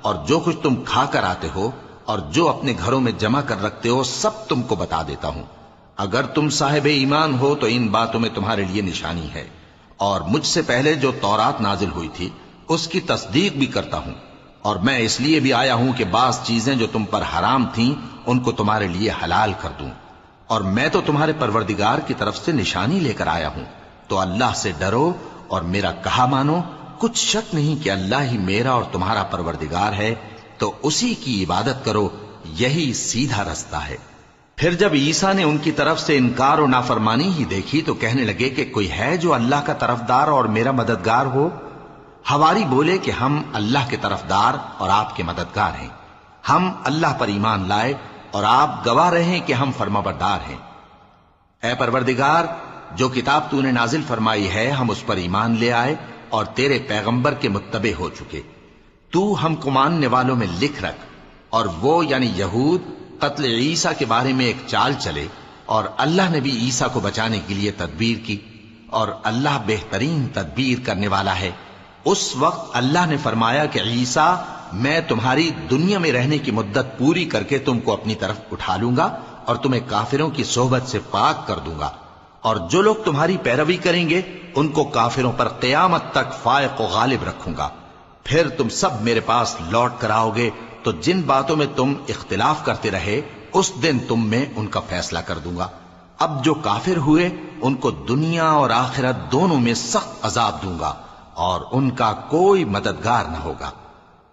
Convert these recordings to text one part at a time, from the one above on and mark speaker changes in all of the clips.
Speaker 1: اور جو کچھ تم کھا کر آتے ہو اور جو اپنے گھروں میں جمع کر رکھتے ہو سب تم کو بتا دیتا ہوں۔ اگر تم صاحب ایمان ہو تو ان باتوں میں تمہارے لیے نشانی ہے، اور مجھ سے پہلے جو تورات نازل ہوئی تھی اس کی تصدیق بھی کرتا ہوں، اور میں اس لیے بھی آیا ہوں کہ بعض چیزیں جو تم پر حرام تھیں ان کو تمہارے لیے حلال کر دوں، اور میں تو تمہارے پروردگار کی طرف سے نشانی لے کر آیا ہوں۔ تو اللہ سے ڈرو اور میرا کہا مانو، کچھ شک نہیں کہ اللہ ہی میرا اور تمہارا پروردگار ہے، تو اسی کی عبادت کرو، یہی سیدھا رستہ ہے۔ پھر جب عیسیٰ نے ان کی طرف سے انکار و نافرمانی ہی دیکھی تو کہنے لگے کہ کوئی ہے جو اللہ کا طرفدار اور میرا مددگار ہو؟ حواری بولے کہ ہم اللہ کے طرفدار اور آپ کے مددگار ہیں، ہم اللہ پر ایمان لائے اور آپ گواہ رہیں کہ ہم فرمانبردار ہیں۔ اے پروردگار، جو کتاب تو نے نازل فرمائی ہے ہم اس پر ایمان لے آئے اور تیرے پیغمبر کے متبع ہو چکے۔ تو ہم کو ماننے والوں میں لکھ رکھ، اور وہ یعنی یہود قتل عیسیٰ کے بارے میں ایک چال چلے، اور اللہ نے بھی عیسیٰ کو بچانے کے لیے تدبیر کی، اور اللہ بہترین تدبیر کرنے والا ہے۔ اس وقت اللہ نے فرمایا کہ عیسیٰ، میں تمہاری دنیا میں رہنے کی مدت پوری کر کے تم کو اپنی طرف اٹھا لوں گا اور تمہیں کافروں کی صحبت سے پاک کر دوں گا، اور جو لوگ تمہاری پیروی کریں گے ان کو کافروں پر قیامت تک فائق و غالب رکھوں گا۔ پھر تم سب میرے پاس لوٹ کر آؤ گے تو جن باتوں میں تم اختلاف کرتے رہے اس دن تم میں ان کا فیصلہ کر دوں گا۔ اب جو کافر ہوئے ان کو دنیا اور آخرت دونوں میں سخت عذاب دوں گا، اور ان کا کوئی مددگار نہ ہوگا۔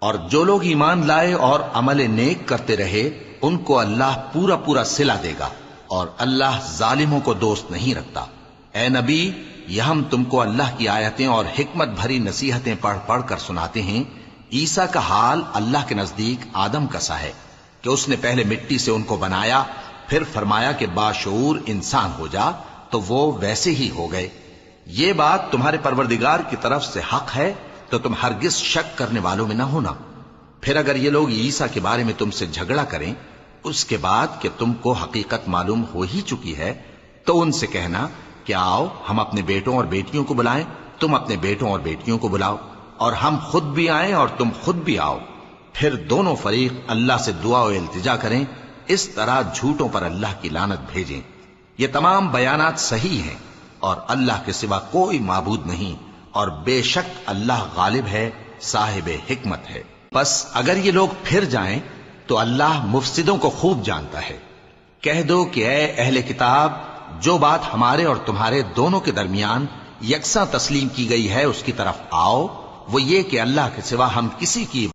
Speaker 1: اور جو لوگ ایمان لائے اور عمل نیک کرتے رہے ان کو اللہ پورا پورا صلہ دے گا، اور اللہ ظالموں کو دوست نہیں رکھتا۔ اے نبی، یہ ہم تم کو اللہ کی آیتیں اور حکمت بھری نصیحتیں پڑھ پڑھ کر سناتے ہیں۔ عیسیٰ کا حال اللہ کے نزدیک آدم کا سا ہے کہ اس نے پہلے مٹی سے ان کو بنایا، پھر فرمایا کہ باشعور انسان ہو جا، تو وہ ویسے ہی ہو گئے۔ یہ بات تمہارے پروردگار کی طرف سے حق ہے، تو تم ہرگز شک کرنے والوں میں نہ ہونا۔ پھر اگر یہ لوگ عیسیٰ کے بارے میں تم سے جھگڑا کریں اس کے بعد کہ تم کو حقیقت معلوم ہو ہی چکی ہے، تو ان سے کہنا کہ آؤ ہم اپنے بیٹوں اور بیٹیوں کو بلائیں، تم اپنے بیٹوں اور بیٹیوں کو بلاؤ، اور ہم خود بھی آئیں اور تم خود بھی آؤ۔ پھر دونوں فریق اللہ سے دعا و التجا کریں، اس طرح جھوٹوں پر اللہ کی لعنت بھیجیں۔ یہ تمام بیانات صحیح ہیں، اور اللہ کے سوا کوئی معبود نہیں، اور بے شک اللہ غالب ہے، صاحب حکمت ہے۔ بس اگر یہ لوگ پھر جائیں تو اللہ مفسدوں کو خوب جانتا ہے۔ کہہ دو کہ اے اہل کتاب، جو بات ہمارے اور تمہارے دونوں کے درمیان یکساں تسلیم کی گئی ہے اس کی طرف آؤ، وہ یہ کہ اللہ کے سوا ہم کسی کی